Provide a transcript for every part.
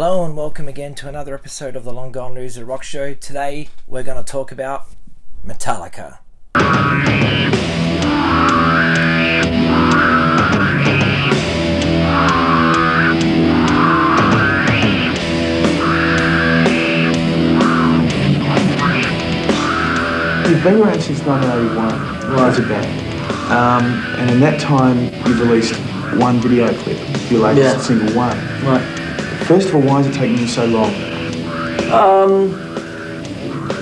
Hello and welcome again to another episode of the Long Gone Loser Rock Show. Today we're going to talk about Metallica. You've been around since 1981 as a band, and in that time you've released one video clip, your latest single one. Right. First of all, why is it taking you so long?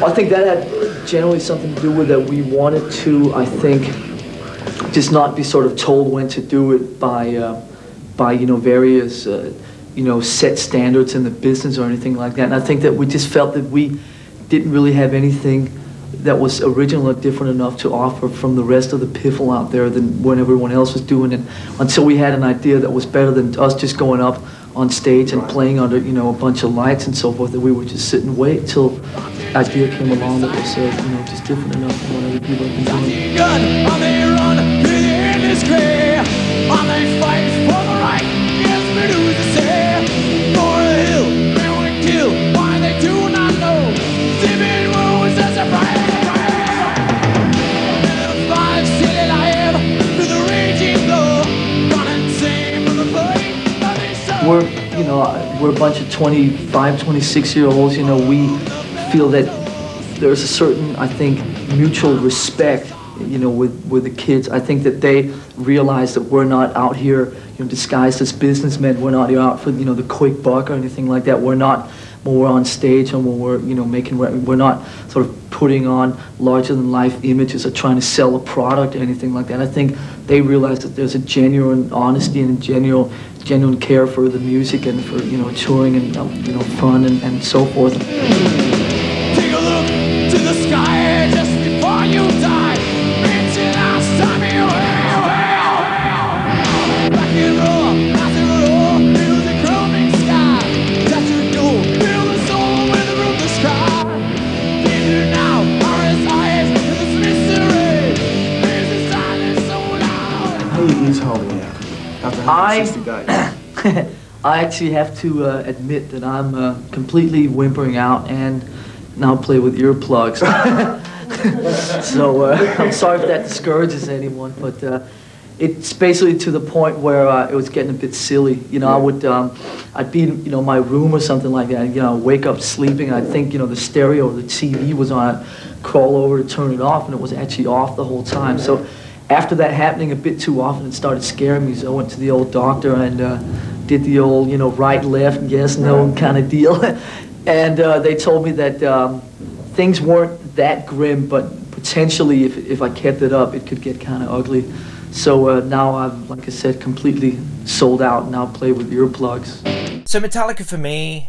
I think that had generally something to do with that we wanted to, I think, just not be sort of told when to do it by various set standards in the business or anything like that. And I think that we just felt that we didn't really have anything that was original or different enough to offer from the rest of the piffle out there than what everyone else was doing. And until we had an idea that was better than us just going up on stage and playing under, a bunch of lights and so forth, that we would just sit and wait till an idea came along that was, just different enough from what other people have been doing. On they run through the industry, on they fight for the right, yes, but who's to say? For a hill, they want to kill, why they do not know. Zipping wounds as a pride. Five silly life through the raging blow, gone insane from the play. We're a bunch of 25, 26-year-olds. We feel that there's a certain, I think, mutual respect, with the kids. I think that they realize that we're not out here, disguised as businessmen. We're not out for, the quick buck or anything like that. We're not, when we're on stage and when we're, we're not sort of putting on larger-than-life images or trying to sell a product or anything like that. I think they realize that there's a genuine honesty and a genuine care for the music and for, touring and, fun and so forth. Take a look to the sky just before you die. It's the last time you rock and roll, rock and roll, feel the crumbling sky. Touch your door, feel the soul with the roof the sky. Feel now, RSIs in this mystery. There's a silence so loud. How are your ears holding out after 160 days? I actually have to admit that I'm completely whimpering out and now play with earplugs. So I'm sorry if that discourages anyone, but it's basically to the point where it was getting a bit silly. I'd be in my room or something like that. Wake up sleeping. I'd think the stereo or the TV was on. I'd crawl over to turn it off, and it was actually off the whole time. So after that happening a bit too often, it started scaring me. So I went to the old doctor and did the old right, left, yes, no kind of deal. And they told me that things weren't that grim, but potentially if I kept it up, it could get kind of ugly. So now I'm, like I said, completely sold out and now play with earplugs. So Metallica for me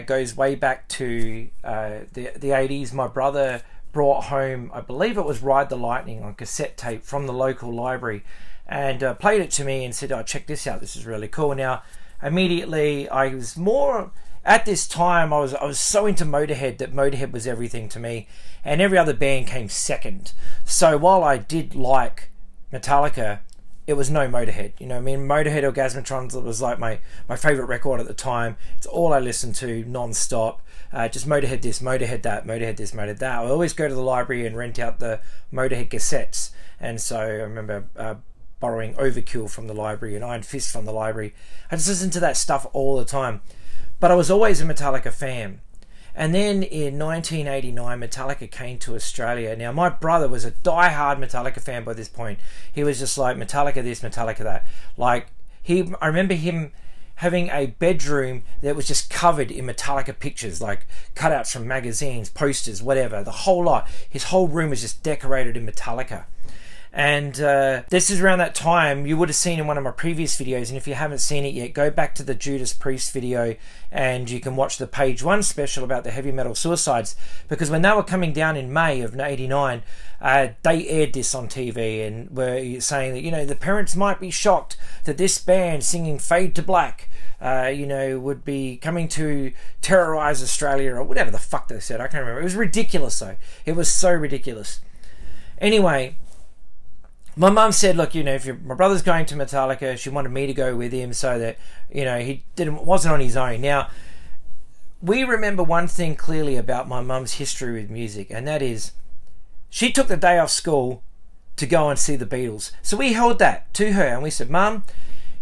goes way back to the 80s. My brother brought home, I believe it was Ride the Lightning on cassette tape from the local library, and played it to me and said, check this out, this is really cool. Now immediately I was more, at this time I was so into Motorhead that Motorhead was everything to me, and every other band came second. So while I did like Metallica, it was no Motorhead. Motorhead Orgasmatrons was like my favourite record at the time. It's all I listened to non-stop. Just Motorhead this, Motorhead that, Motorhead this, Motorhead that. I always go to the library and rent out the Motorhead cassettes. And so I remember borrowing Overkill from the library and Iron Fist from the library. I just listened to that stuff all the time. But I was always a Metallica fan. And then in 1989, Metallica came to Australia. Now, my brother was a die-hard Metallica fan by this point. He was just like, Metallica this, Metallica that. I remember him having a bedroom that was just covered in Metallica pictures, like cutouts from magazines, posters, whatever, the whole lot. His whole room was just decorated in Metallica. And this is around that time, you would have seen in one of my previous videos, and if you haven't seen it yet, go back to the Judas Priest video and you can watch the page 1 special about the heavy metal suicides, because when they were coming down in May of '89, they aired this on TV and were saying that, the parents might be shocked that this band singing Fade to Black would be coming to terrorize Australia, or whatever the fuck they said. I can't remember. It was ridiculous though. It was so ridiculous. Anyway, my mum said, look, if my brother's going to Metallica, she wanted me to go with him so that, he wasn't on his own. Now, we remember one thing clearly about my mum's history with music, and that is she took the day off school to go and see the Beatles. So we held that to her and we said, Mum,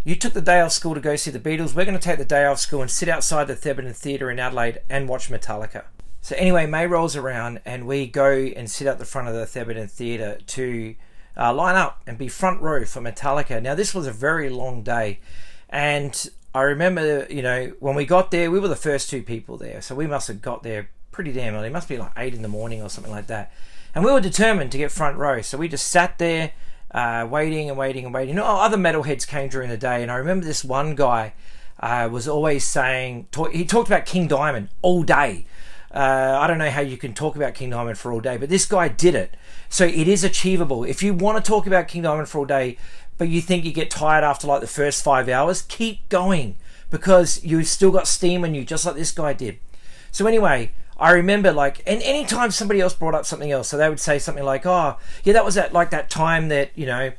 you took the day off school to go see the Beatles. We're going to take the day off school and sit outside the Thebarton Theatre in Adelaide and watch Metallica. So anyway, May rolls around and we go and sit at the front of the Thebarton Theatre to line up and be front row for Metallica. Now this was a very long day, and I remember, you know, when we got there, we were the first 2 people there, so we must have got there pretty damn early. It must be like 8 in the morning or something like that. And we were determined to get front row, so we just sat there waiting and waiting and waiting. You know, other metalheads came during the day, and I remember this one guy was always saying, he talked about King Diamond all day. I don't know how you can talk about King Diamond for all day, but this guy did it. So it is achievable. If you want to talk about King Diamond for all day, but you think you get tired after like the first 5 hours, keep going, because you've still got steam in you, just like this guy did. So anyway, I remember, like, and anytime somebody else brought up something else, so they would say something like, oh, yeah, that was that time that, you know,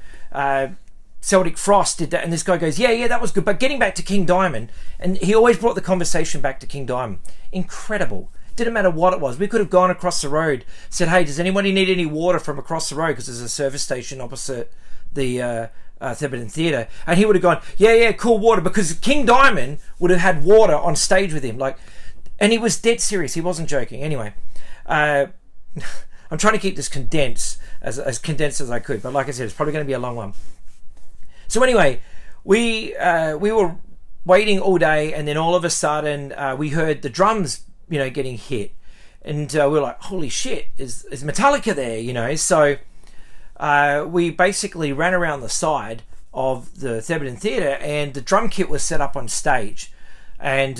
Celtic Frost did that, and this guy goes, yeah, that was good. But getting back to King Diamond, and he always brought the conversation back to King Diamond. Incredible. Didn't matter what it was. We could have gone across the road, said, hey, does anybody need any water from across the road? Because there's a service station opposite the Thebarton Theatre. And he would have gone, yeah, cool, water. Because King Diamond would have had water on stage with him. Like, and he was dead serious. He wasn't joking. Anyway, I'm trying to keep this condensed, as condensed as I could. But like I said, it's probably going to be a long one. So anyway, we were waiting all day, and then all of a sudden we heard the drums, you know, getting hit, and we were like, holy shit, is Metallica there, you know? So we basically ran around the side of the Thebarton Theatre, and the drum kit was set up on stage, and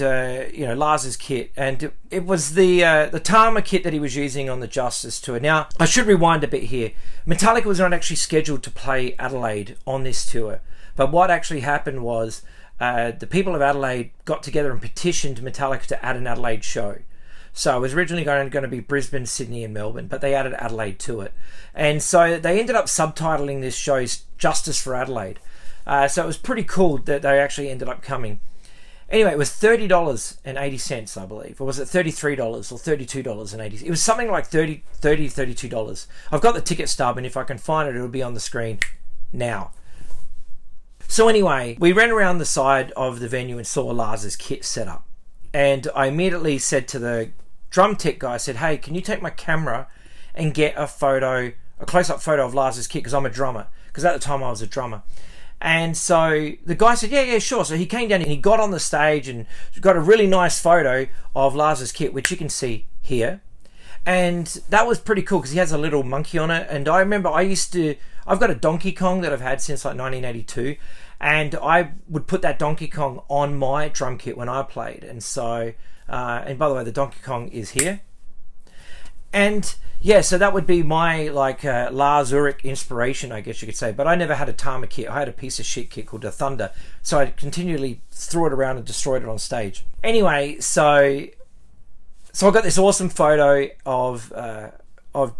you know, Lars's kit, and it was the Tama kit that he was using on the Justice tour. Now I should rewind a bit here. Metallica was not actually scheduled to play Adelaide on this tour, but what actually happened was the people of Adelaide got together and petitioned Metallica to add an Adelaide show. So it was originally going to be Brisbane, Sydney and Melbourne, but they added Adelaide to it. And so they ended up subtitling this show's Justice for Adelaide. So it was pretty cool that they actually ended up coming. Anyway, it was $30.80, I believe. Or was it $33 or $32.80? It was something like $32. I've got the ticket stub, and if I can find it, it'll be on the screen now. So anyway, we ran around the side of the venue and saw Lars's kit set up. And I immediately said to the drum tech guy, I said, hey, can you take my camera and get a close-up photo of Lars's kit, because I'm a drummer. Because at the time I was a drummer. And so the guy said, yeah, sure. So he came down and he got on the stage and got a really nice photo of Lars's kit, which you can see here. And that was pretty cool because he has a little monkey on it. And I remember I've got a Donkey Kong that I've had since like 1982. And I would put that Donkey Kong on my drum kit when I played. And so, and by the way, the Donkey Kong is here. And yeah, so that would be my like Lars Ulrich inspiration, I guess you could say. But I never had a Tama kit. I had a piece of shit kit called the Thunder. So I continually threw it around and destroyed it on stage. Anyway, so I got this awesome photo of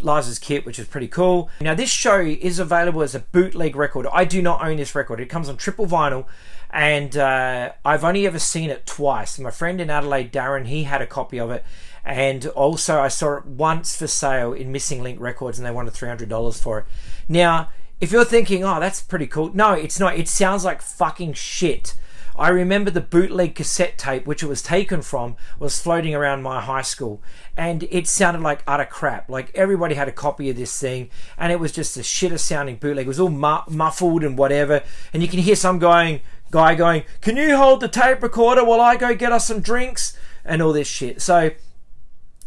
Lars's kit, which is pretty cool. Now this show is available as a bootleg record. I do not own this record. It comes on triple vinyl, and I've only ever seen it twice. My friend in Adelaide, Darren, he had a copy of it, and also I saw it once for sale in Missing Link Records, and they wanted $300 for it. Now, if you're thinking, oh, that's pretty cool, no, it's not. It sounds like fucking shit. I remember the bootleg cassette tape, which it was taken from, was floating around my high school, and it sounded like utter crap. Like everybody had a copy of this thing, and it was just the shittest sounding bootleg. It was all muffled and whatever, and you can hear some guy going, "Can you hold the tape recorder while I go get us some drinks?" and all this shit. So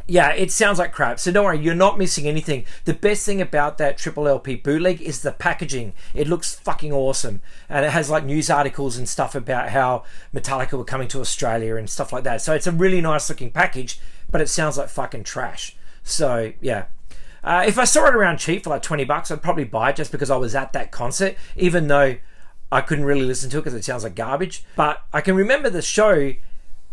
yeah, it sounds like crap. So don't worry, you're not missing anything. The best thing about that triple LP bootleg is the packaging. It looks fucking awesome. And it has like news articles and stuff about how Metallica were coming to Australia and stuff like that. So it's a really nice looking package, but it sounds like fucking trash. So yeah. If I saw it around cheap for like $20, I'd probably buy it just because I was at that concert, even though I couldn't really listen to it because it sounds like garbage. But I can remember the show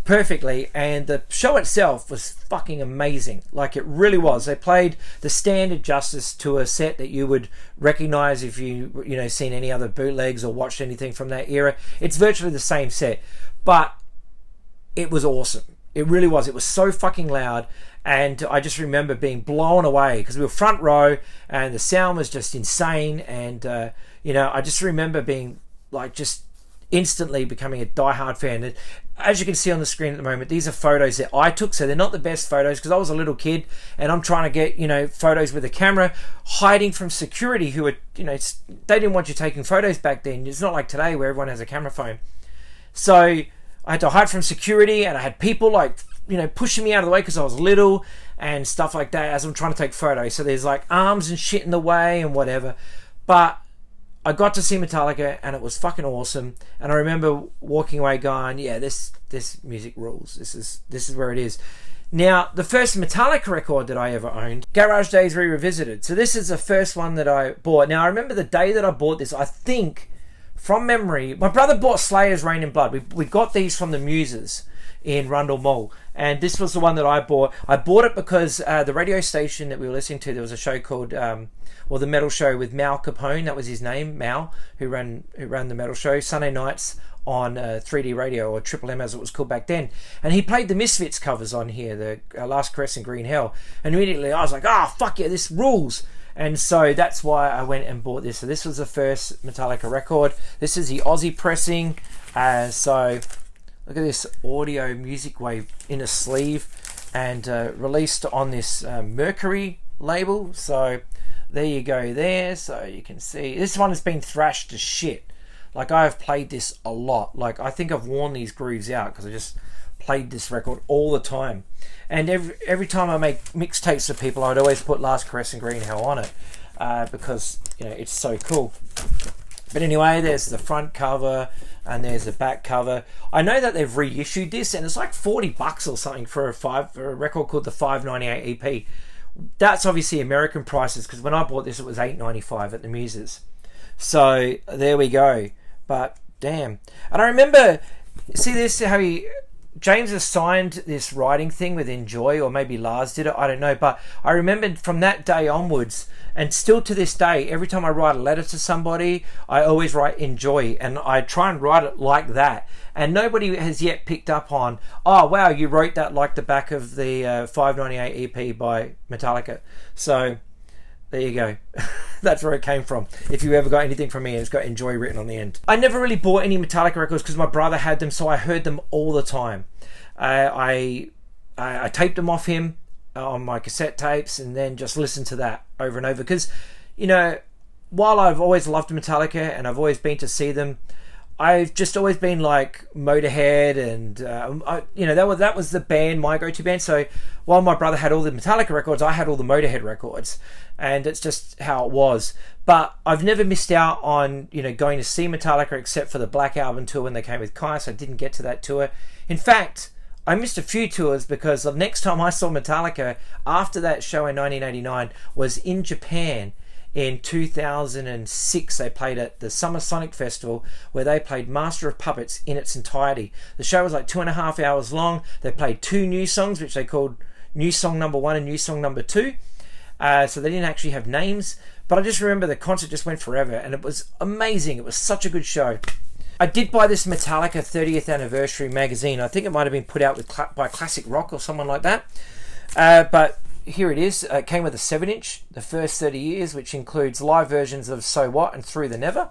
perfectly, and the show itself was fucking amazing. Like it really was. They played the standard Justice tour set that you would recognize if you seen any other bootlegs or watched anything from that era. It's virtually the same set, but it was awesome. It really was. It was so fucking loud. And I just remember being blown away because we were front row and the sound was just insane. And, you know, I just remember being like just instantly becoming a diehard fan. And as you can see on the screen at the moment, these are photos that I took. So they're not the best photos because I was a little kid and I'm trying to get, you know, photos with a camera, hiding from security who are, you know, they didn't want you taking photos back then. It's not like today where everyone has a camera phone. So I had to hide from security and I had people like, you know, pushing me out of the way because I was little and stuff like that as I'm trying to take photos. So there's like arms and shit in the way and whatever. But I got to see Metallica and it was fucking awesome. And I remember walking away going, yeah, this music rules. This is where it is. Now, the first Metallica record that I ever owned, Garage Days Revisited. So this is the first one that I bought. Now, I remember the day that I bought this, I think, from memory, my brother bought Slayer's Rain in Blood. We got these from the Muses in Rundle Mall. And this was the one that I bought. I bought it because the radio station that we were listening to, there was a show called, well, the metal show with Mal Capone. That was his name, Mal, who ran the metal show, Sunday nights on 3D radio, or Triple M as it was called back then. And he played the Misfits covers on here, the Last Caress and Green Hell. And immediately I was like, oh, fuck yeah, this rules. And so that's why I went and bought this. So this was the first Metallica record. This is the Aussie pressing. So look at this audio music wave in a sleeve and released on this Mercury label. So there you go there. So you can see this one has been thrashed to shit. Like I have played this a lot. Like I think I've worn these grooves out because I just played this record all the time. And every time I make mixtapes for people, I'd always put Last Caress and Green Hell on it because, you know, it's so cool. But anyway, there's the front cover and there's the back cover. I know that they've reissued this and it's like $40 or something for a record called the 598 EP. That's obviously American prices because when I bought this it was $8.95 at the Muses. So there we go. But damn. And I remember, see this, how James has signed this writing thing with Enjoy, or maybe Lars did it, I don't know. But I remember from that day onwards, and still to this day, every time I write a letter to somebody, I always write Enjoy, and I try and write it like that. And nobody has yet picked up on, oh wow, you wrote that like the back of the 598 EP by Metallica. So there you go. That's where it came from. If you ever got anything from me, it's got Enjoy written on the end. I never really bought any Metallica records because my brother had them, so I heard them all the time. I taped them off him on my cassette tapes and then just listened to that over and over. Because, you know, while I've always loved Metallica and I've always been to see them, I've just always been like Motorhead and, you know, that was the band, my go-to band. So while my brother had all the Metallica records, I had all the Motorhead records. And it's just how it was. But I've never missed out on, you know, going to see Metallica except for the Black Album tour when they came with Kai, so I didn't get to that tour. In fact, I missed a few tours because the next time I saw Metallica after that show in 1989 was in Japan. In 2006, they played at the Summer Sonic Festival where they played Master of Puppets in its entirety. The show was like 2.5 hours long. They played 2 new songs, which they called New Song Number 1 and New Song Number 2. So they didn't actually have names. But I just remember the concert just went forever and it was amazing. It was such a good show. I did buy this Metallica 30th Anniversary magazine. I think it might have been put out by Classic Rock or someone like that. But here it is. It came with a 7-inch, the first 30 years, which includes live versions of So What and Through the Never.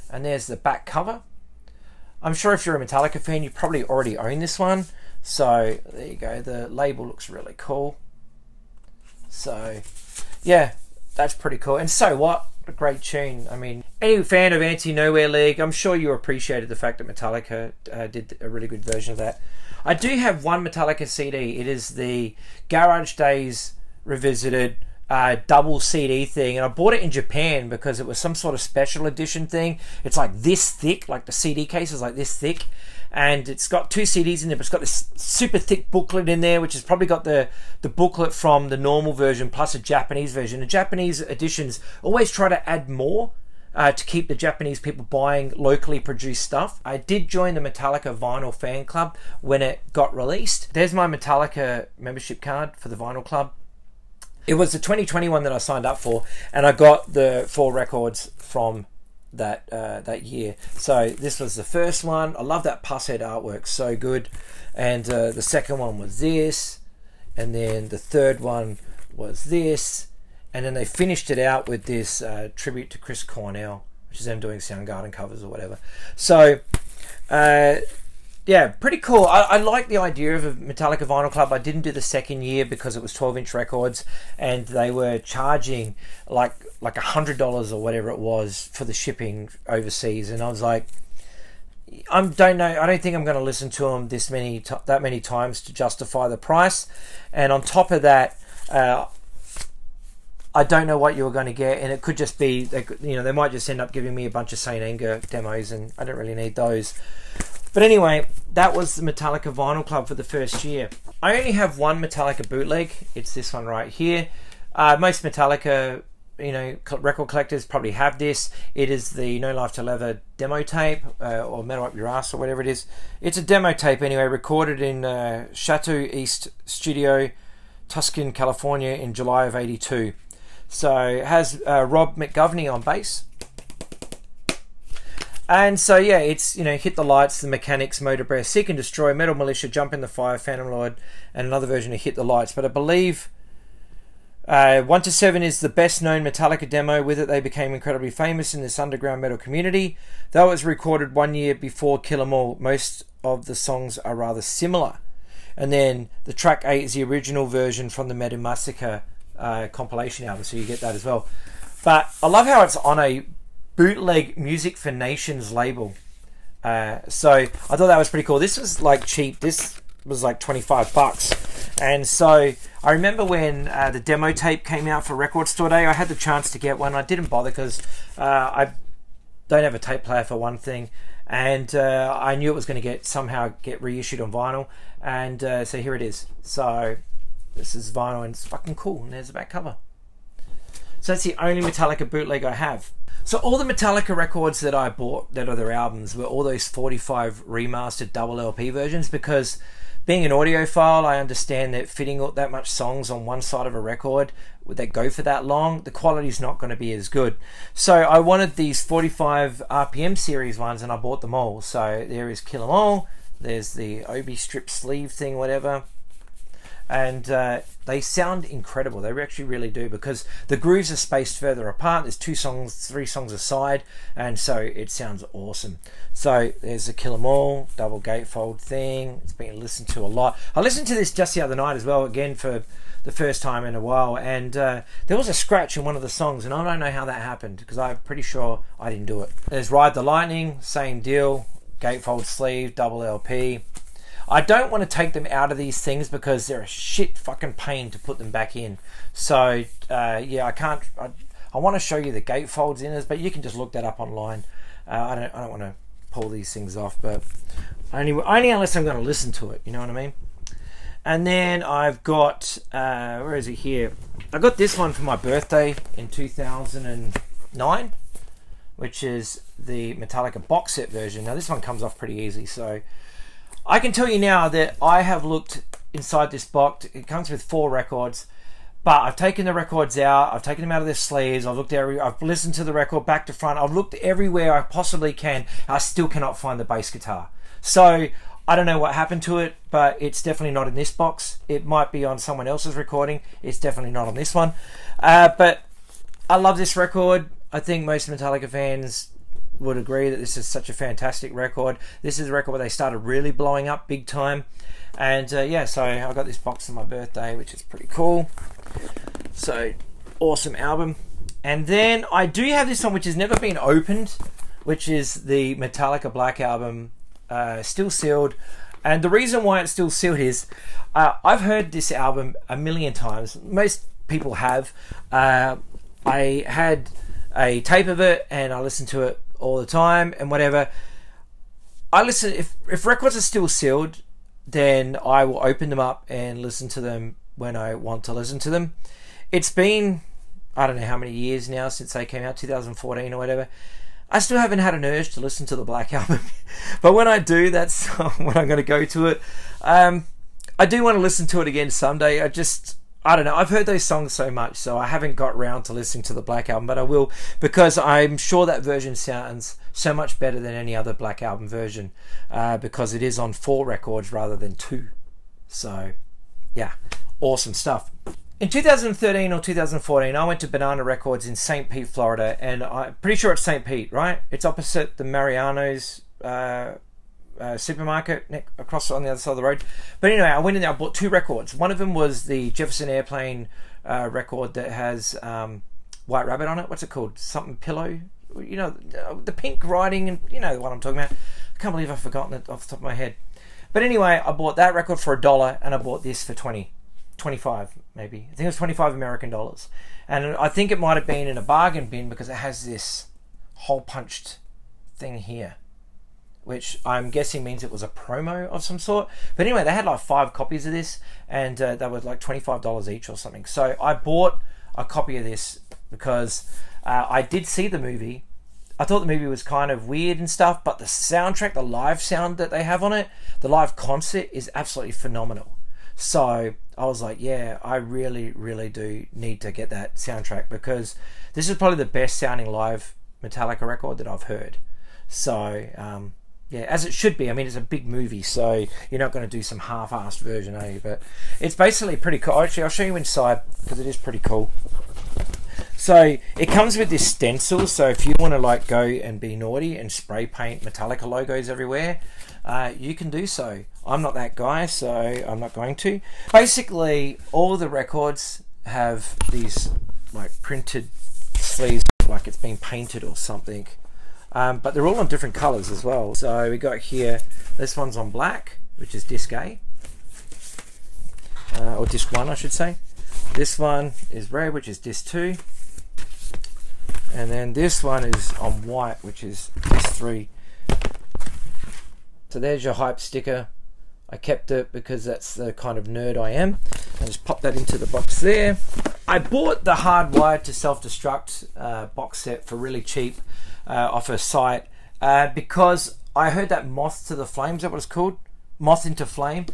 And there's the back cover. I'm sure if you're a Metallica fan, you probably already own this one. So there you go. The label looks really cool. So yeah, that's pretty cool. And So What? A great tune. I mean, any fan of Anti-Nowhere League, I'm sure you appreciated the fact that Metallica did a really good version of that. I do have one Metallica CD. It is the Garage Days Revisited double CD thing, and I bought it in Japan because it was some sort of special edition thing. It's like this thick, like the CD case is like this thick, and it's got 2 CDs in there, but it's got this super thick booklet in there, which has probably got the booklet from the normal version plus a Japanese version. The Japanese editions always try to add more to keep the Japanese people buying locally produced stuff. I did join the Metallica vinyl fan club when it got released. There's my Metallica membership card for the vinyl club. It was the 2021 that I signed up for, and I got the 4 records from that year. So this was the first one. I love that pus head artwork, so good. And the second one was this, and then the third one was this, and then they finished it out with this tribute to Chris Cornell, which is them doing Soundgarden covers or whatever. So yeah, pretty cool. I like the idea of a Metallica Vinyl Club. I didn't do the second year because it was 12-inch records, and they were charging like $100 or whatever it was for the shipping overseas. And I was like, I don't know. I don't think I'm going to listen to them that many times to justify the price. And on top of that, I don't know what you were going to get, and it could just be they might just end up giving me a bunch of Saint Anger demos, and I don't really need those. But anyway, that was the Metallica Vinyl Club for the first year. I only have one Metallica bootleg. It's this one right here. Most Metallica, record collectors probably have this. It is the No Life to Leather demo tape, or Metal Up Your Ass, or whatever it is. It's a demo tape anyway, recorded in Chateau East Studio, Tuscan, California in July of '82. So it has Rob McGovney on bass. And so, yeah, it's, Hit the Lights, The Mechanics, Motor Breath, Seek and Destroy, Metal Militia, Jump in the Fire, Phantom Lord, and another version of Hit the Lights. But I believe 1 to 7 is the best known Metallica demo. With it, they became incredibly famous in this underground metal community. Though it was recorded 1 year before Kill 'Em All, most of the songs are rather similar. And then the track 8 is the original version from the Metal Massacre compilation album, so you get that as well. But I love how it's on a bootleg Music for Nations label. So I thought that was pretty cool. This was like cheap. This was like $25. And so I remember when the demo tape came out for Record Store Day, I had the chance to get one. I didn't bother because I don't have a tape player for one thing, and I knew it was going to somehow get reissued on vinyl. And so here it is. So this is vinyl, and it's fucking cool. And there's the back cover. So that's the only Metallica bootleg I have. So all the Metallica records that I bought that are their albums were all those 45 remastered double LP versions, because being an audiophile, I understand that fitting that much songs on one side of a record that go for that long, the quality's not going to be as good. So I wanted these 45 RPM series ones, and I bought them all. So there is Kill 'Em All, there's the Obi strip sleeve thing, whatever. And they sound incredible. They actually really do, because the grooves are spaced further apart. There's 2 songs, 3 songs aside, and so it sounds awesome. So there's the Kill 'Em All double gatefold thing. It's been listened to a lot. I listened to this just the other night as well, again for the first time in a while, and there was a scratch in one of the songs, and I don't know how that happened, because I'm pretty sure I didn't do it. There's Ride the Lightning, same deal, gatefold sleeve, double LP. I don't want to take them out of these things because they're a shit fucking pain to put them back in. So yeah, I can't. I want to show you the gatefolds in this, but you can just look that up online. I don't want to pull these things off, but only unless I'm going to listen to it. You know what I mean? And then I've got where is it here? I got this one for my birthday in 2009, which is the Metallica box set version. Now this one comes off pretty easy, so I can tell you now that I have looked inside this box. It comes with 4 records, but I've taken the records out. I've taken them out of their sleeves. I've listened to the record back to front. I've looked everywhere I possibly can. I still cannot find the bass guitar. So I don't know what happened to it, but it's definitely not in this box. It might be on someone else's recording. It's definitely not on this one. But I love this record. I think most Metallica fans would agree that this is such a fantastic record. This is a record where they started really blowing up big time. And yeah, so I got this box on my birthday, which is pretty cool. So awesome album. And then I do have this one which has never been opened, which is the Metallica Black Album, still sealed. And the reason why it's still sealed is I've heard this album a million times. Most people have. I had a tape of it and I listened to it all the time and whatever. I listen, if records are still sealed, then I will open them up and listen to them when I want to listen to them. It's been, I don't know how many years now since they came out, 2014 or whatever. I still haven't had an urge to listen to the Black Album. But when I do, that's when I'm going to go to it. I do want to listen to it again someday. I don't know. I've heard those songs so much, so I haven't got round to listening to the Black Album, but I will, because I'm sure that version sounds so much better than any other Black Album version, because it is on 4 records rather than 2. So, yeah, awesome stuff. In 2013 or 2014, I went to Banana Records in St. Pete, Florida, and I'm pretty sure it's St. Pete, right? It's opposite the Mariano's supermarket across on the other side of the road. But anyway, I went in there, I bought 2 records. One of them was the Jefferson Airplane record that has White Rabbit on it. What's it called? Something Pillow? You know, the pink writing, and you know what I'm talking about. I can't believe I've forgotten it off the top of my head. But anyway, I bought that record for $1, and I bought this for 25 maybe. I think it was 25 American dollars. And I think it might have been in a bargain bin because it has this hole punched thing here, which I'm guessing means it was a promo of some sort. But anyway, they had like 5 copies of this, and they were like $25 each or something. So I bought a copy of this because I did see the movie. I thought the movie was kind of weird and stuff, but the soundtrack, the live sound that they have on it, the live concert is absolutely phenomenal. So I was like, yeah, I really, really do need to get that soundtrack, because this is probably the best sounding live Metallica record that I've heard. So, yeah, as it should be. I mean, it's a big movie, so you're not going to do some half-assed version, are you? But it's basically pretty cool. Actually, I'll show you inside, because it is pretty cool. So it comes with this stencil, so if you want to like go and be naughty and spray paint Metallica logos everywhere, you can do so. I'm not that guy, so I'm not going to. Basically, all the records have these like printed sleeves, like it's been painted or something. But they're all on different colours as well. So we got here, this one's on black, which is disc A, or disc 1 I should say. This one is red, which is disc 2. And then this one is on white, which is disc 3. So there's your hype sticker. I kept it because that's the kind of nerd I am. I just pop that into the box there. I bought the Hardwired to Self-Destruct box set for really cheap off a site because I heard that Moth to the Flame, is that what it's called? Moth into Flame.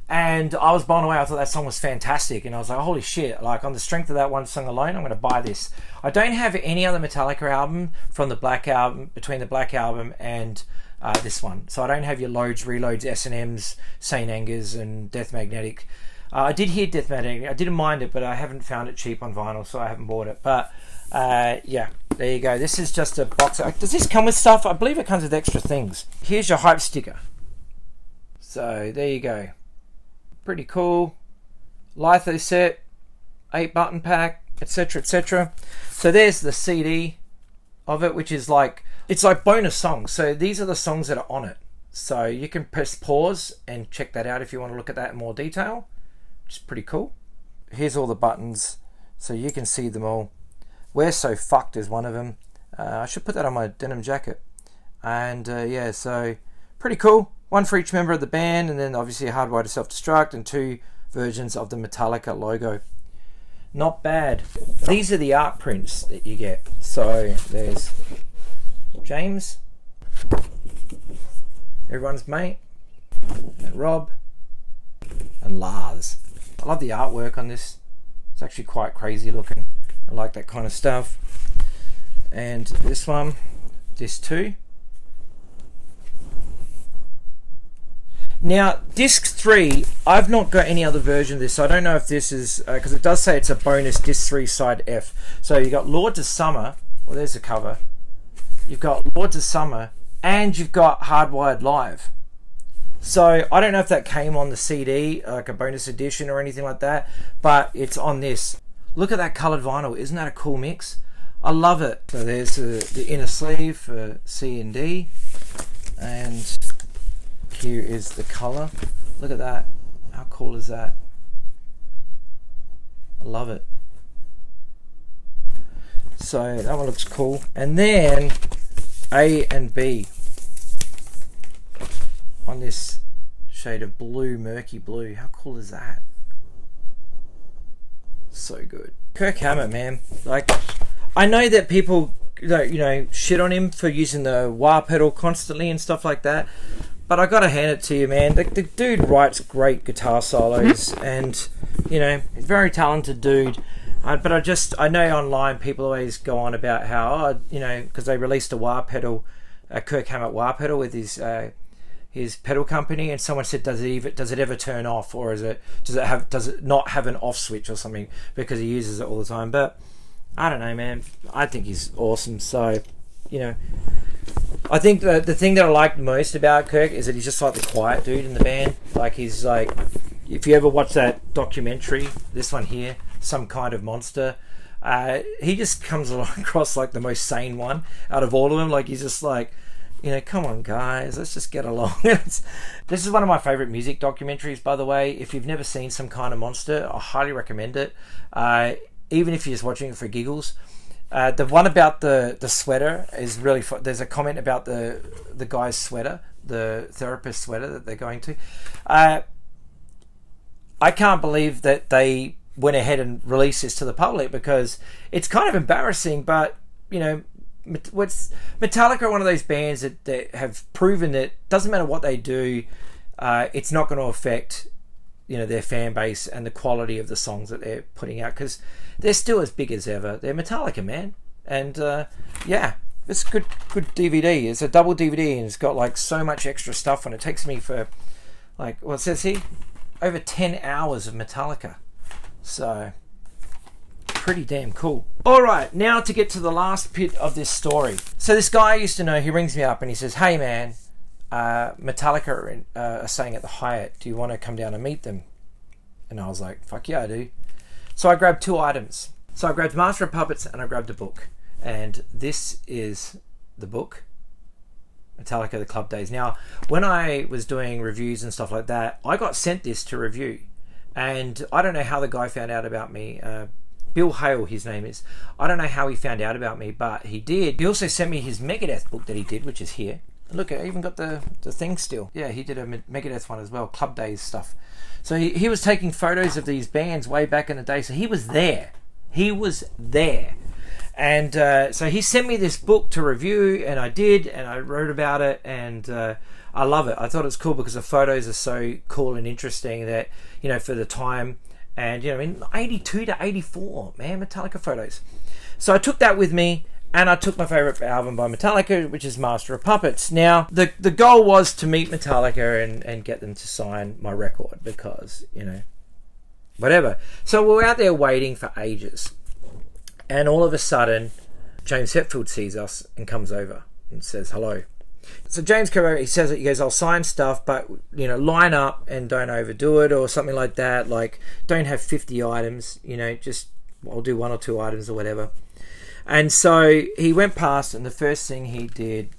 And I was blown away. I thought that song was fantastic. And I was like, holy shit, like on the strength of that one song alone, I'm going to buy this. I don't have any other Metallica album from the Black Album, between the Black Album and this one. So I don't have your Loads, Reloads, S&M's, St. Anger's and Death Magnetic. I did hear Death Magnetic. I didn't mind it, but I haven't found it cheap on vinyl, so I haven't bought it. But yeah, there you go. This is just a box. Does this come with stuff? I believe it comes with extra things. Here's your hype sticker. So there you go. Pretty cool. Litho set, 8-button pack, etc, etc. So there's the CD of it, which is like, it's like bonus songs. So these are the songs that are on it. So you can press pause and check that out if you want to look at that in more detail, which is pretty cool. Here's all the buttons so you can see them all. We're So Fucked is one of them. I should put that on my denim jacket. And yeah, so pretty cool. One for each member of the band, and then obviously a Hardwired to Self-Destruct, and 2 versions of the Metallica logo. Not bad. These are the art prints that you get. So there's James, everyone's mate, and Rob, and Lars. I love the artwork on this. It's actually quite crazy looking. I like that kind of stuff. And this one, disc 2. Now, disc 3, I've not got any other version of this, so I don't know if this is, because it does say it's a bonus disc 3 side F. So you've got Lords of Summer, well there's the cover, you've got Lords of Summer, and you've got Hardwired Live. So I don't know if that came on the CD, like a bonus edition or anything like that, but it's on this. Look at that coloured vinyl, isn't that a cool mix? I love it. So there's the inner sleeve for C and D, and here is the colour. Look at that. How cool is that? I love it. So that one looks cool. And then A and B on this shade of blue, murky blue. How cool is that? So good. Kirk Hammett, man. Like, I know that people, you know, shit on him for using the wah pedal constantly and stuff like that. But I gotta hand it to you, man. The dude writes great guitar solos, and you know, he's a very talented dude. But I know online people always go on about how, you know, because they released a wah pedal, a Kirk Hammett wah pedal with his pedal company, and someone said, does it ever turn off, or does it not have an off switch or something, because he uses it all the time? But I don't know, man. I think he's awesome. So, you know, I think the thing that I like most about Kirk is that he's just like the quiet dude in the band. Like, he's like, if you ever watch that documentary, this one here, Some Kind of Monster, he just comes across like the most sane one out of all of them. Like, he's just like, you know, come on guys, let's just get along. This is one of my favorite music documentaries, by the way. If you've never seen Some Kind of Monster, I highly recommend it, even if you're just watching it for giggles. The one about the sweater is really fun. There's a comment about the guy's sweater, the therapist sweater that they're going to. I can't believe that they went ahead and released this to the public, because it's kind of embarrassing. But, you know, Metallica are one of those bands that have proven that doesn't matter what they do, it's not going to affect, you know, their fan base and the quality of the songs that they're putting out, because they're still as big as ever. They're Metallica, man. And yeah, it's good DVD. It's a double DVD, and it's got like so much extra stuff on it. It takes me for like, what says he, over 10 hours of Metallica. So pretty damn cool. Alright, now to get to the last bit of this story. So this guy I used to know, he rings me up and he says, hey man, Metallica are staying at the Hyatt. Do you want to come down and meet them? And I was like, fuck yeah, I do. So I grabbed 2 items. So I grabbed Master of Puppets and I grabbed a book. And this is the book, Metallica, The Club Days. Now, when I was doing reviews and stuff like that, I got sent this to review. And I don't know how the guy found out about me. Bill Hale, his name is. I don't know how he found out about me, but he did. He also sent me his Megadeth book that he did, which is here. Look, I even got the thing still. Yeah, he did a Megadeth one as well, Club Days stuff. So he was taking photos of these bands way back in the day. So he was there. He was there. And so he sent me this book to review, and I did, and I wrote about it, and I love it. I thought it was cool because the photos are so cool and interesting that, you know, for the time. And, you know, in 82 to 84, man, Metallica photos. So I took that with me, and I took my favourite album by Metallica, which is Master of Puppets. Now, the goal was to meet Metallica and get them to sign my record, because, you know, whatever. So we're out there waiting for ages. And all of a sudden, James Hetfield sees us and comes over and says hello. So James came over, he says it, he goes, I'll sign stuff, but, you know, line up and don't overdo it, or something like that. Like, don't have 50 items, you know, just, I'll do 1 or 2 items or whatever. And so he went past, and the first thing he did,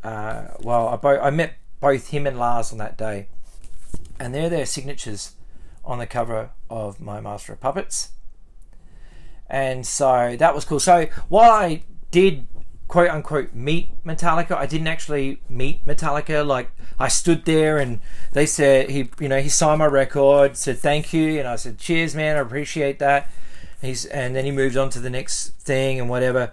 I met both him and Lars on that day, and they're their signatures on the cover of my Master of Puppets. And so that was cool. So while I did quote unquote meet Metallica, I didn't actually meet Metallica. Like, I stood there and they said, he signed my record, said thank you, and I said cheers man, I appreciate that. And then he moved on to the next thing and whatever.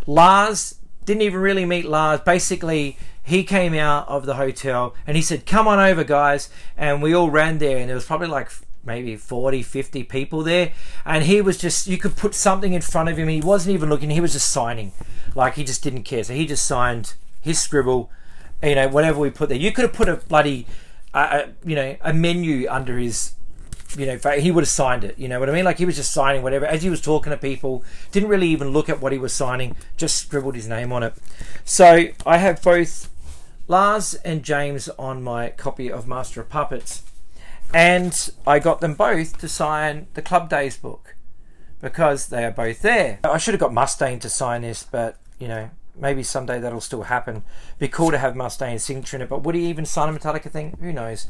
Lars, didn't even really meet Lars. Basically, he came out of the hotel and he said, come on over guys, and we all ran there, and there was probably like maybe 40, 50 people there, and he was just, you could put something in front of him, he wasn't even looking, he was just signing. Like, he just didn't care. So he just signed his scribble, you know, whatever we put there. You could have put a bloody a menu under his, you know, he would have signed it, you know what I mean? Like, he was just signing whatever as he was talking to people, didn't really even look at what he was signing, just scribbled his name on it. So I have both Lars and James on my copy of Master of Puppets. And I got them both to sign the Club Days book, because they are both there. I should have got Mustaine to sign this, but, you know, maybe someday that'll still happen. Be cool to have Mustaine's signature in it, but would he even sign a Metallica thing? Who knows?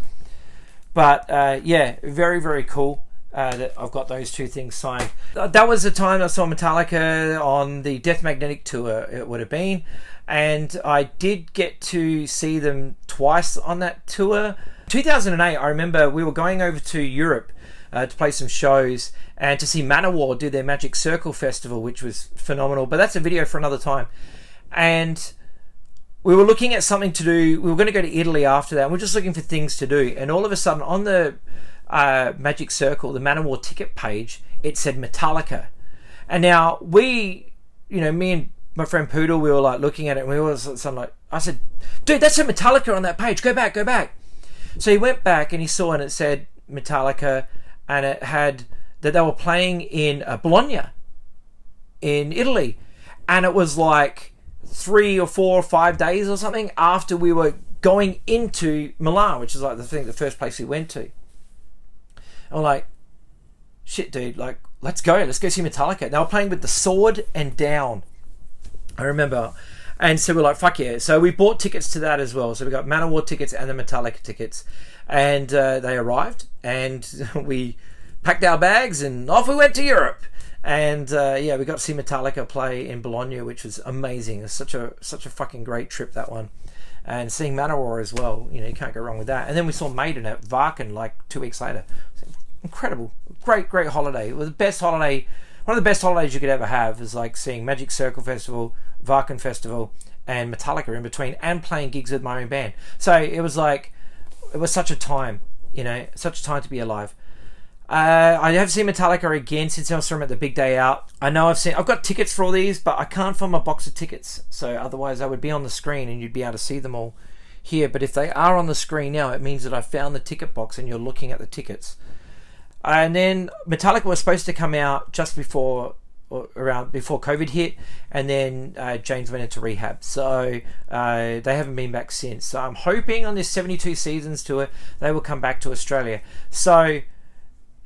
But yeah, very, very cool that I've got those 2 things signed. That was the time I saw Metallica on the Death Magnetic tour, it would have been. And I did get to see them twice on that tour. 2008, I remember we were going over to Europe to play some shows and to see Manowar do their Magic Circle Festival, which was phenomenal. But that's a video for another time. And we were looking at something to do. We were going to go to Italy after that, and we're just looking for things to do. And all of a sudden, on the Magic Circle, the Manowar ticket page, it said Metallica. And now we, you know, me and my friend Poodle, we were like looking at it, and we were something like, I said, dude, that's a Metallica on that page. Go back, go back. So he went back and he saw, and it said Metallica, and it had that they were playing in Bologna, in Italy, and it was like 3 or 4 or 5 days or something after we were going into Milan, which is like the first place we went to. And we're like, shit, dude, like, let's go see Metallica. They were playing with the Sword and Down, I remember. And so we're like, fuck yeah. So we bought tickets to that as well. So we got Manowar tickets and the Metallica tickets. And they arrived, and we packed our bags and off we went to Europe. And yeah, we got to see Metallica play in Bologna, which was amazing. It's such a fucking great trip, that one. And seeing Manowar as well, you know, you can't go wrong with that. And then we saw Maiden at Varken like 2 weeks later. Incredible, great holiday. It was the best holiday, one of the best holidays you could ever have. Is like seeing Magic Circle Festival, Varken Festival, and Metallica in between, and playing gigs with my own band. So it was like, it was such a time, you know, such a time to be alive. I have seen Metallica again since I saw them at the big day out. I know I've got tickets for all these, but I can't find my box of tickets. So otherwise I would be on the screen and you'd be able to see them all here. But if they are on the screen now, it means that I found the ticket box and you're looking at the tickets. And then Metallica was supposed to come out just before COVID hit, and then James went into rehab, so they haven't been back since. So I'm hoping on this 72 Seasons tour they will come back to Australia. So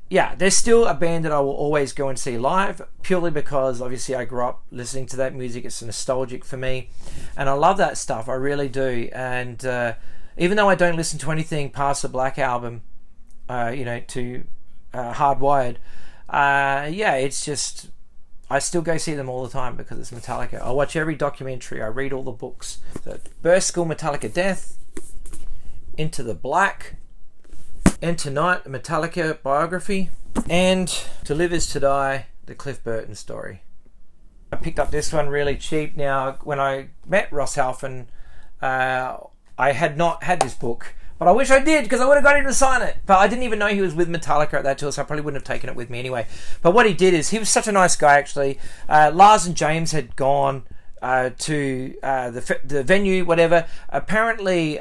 yeah, they're still a band that I will always go and see live, purely because obviously I grew up listening to that music. It's nostalgic for me, and I love that stuff, I really do. And even though I don't listen to anything past the Black Album, you know, to Hardwired, yeah, it's just, I still go see them all the time because it's Metallica. I watch every documentary, I read all the books. The Birth School Metallica Death, Into the Black, Enter Night, the Metallica biography, and To Live Is To Die, the Cliff Burton story. I picked up this one really cheap. Now, when I met Ross Halfon, I had not had this book, but I wish I did, because I would have got him to sign it. But I didn't even know he was with Metallica at that tour, so I probably wouldn't have taken it with me anyway. But what he did is, he was such a nice guy, actually. Lars and James had gone to the venue, whatever. Apparently,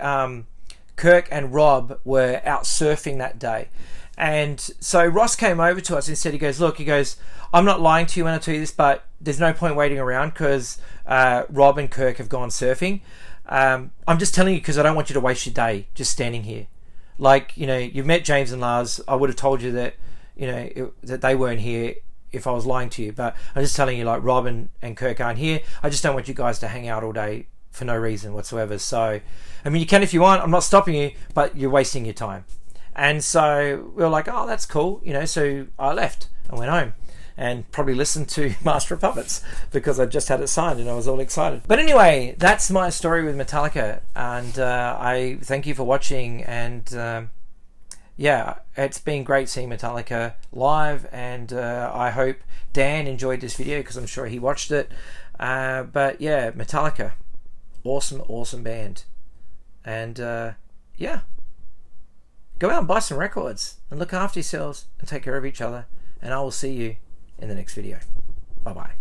Kirk and Rob were out surfing that day. And so Ross came over to us and said, he goes, look, he goes, I'm not lying to you when I tell you this, but there's no point waiting around because Rob and Kirk have gone surfing. I'm just telling you because I don't want you to waste your day just standing here. Like, you know, you've met James and Lars. I would have told you that, you know, that they weren't here if I was lying to you. But I'm just telling you, like, Rob and Kirk aren't here. I just don't want you guys to hang out all day for no reason whatsoever. So, I mean, you can if you want. I'm not stopping you, but you're wasting your time. And so we were like, oh, that's cool. You know, so I left and went home and probably listened to Master of Puppets because I just had it signed and I was all excited. But anyway, that's my story with Metallica, and I thank you for watching. And yeah, it's been great seeing Metallica live, and I hope Dan enjoyed this video because I'm sure he watched it. But yeah, Metallica, awesome band. And yeah, go out and buy some records and look after yourselves and take care of each other, and I will see you in the next video. Bye bye.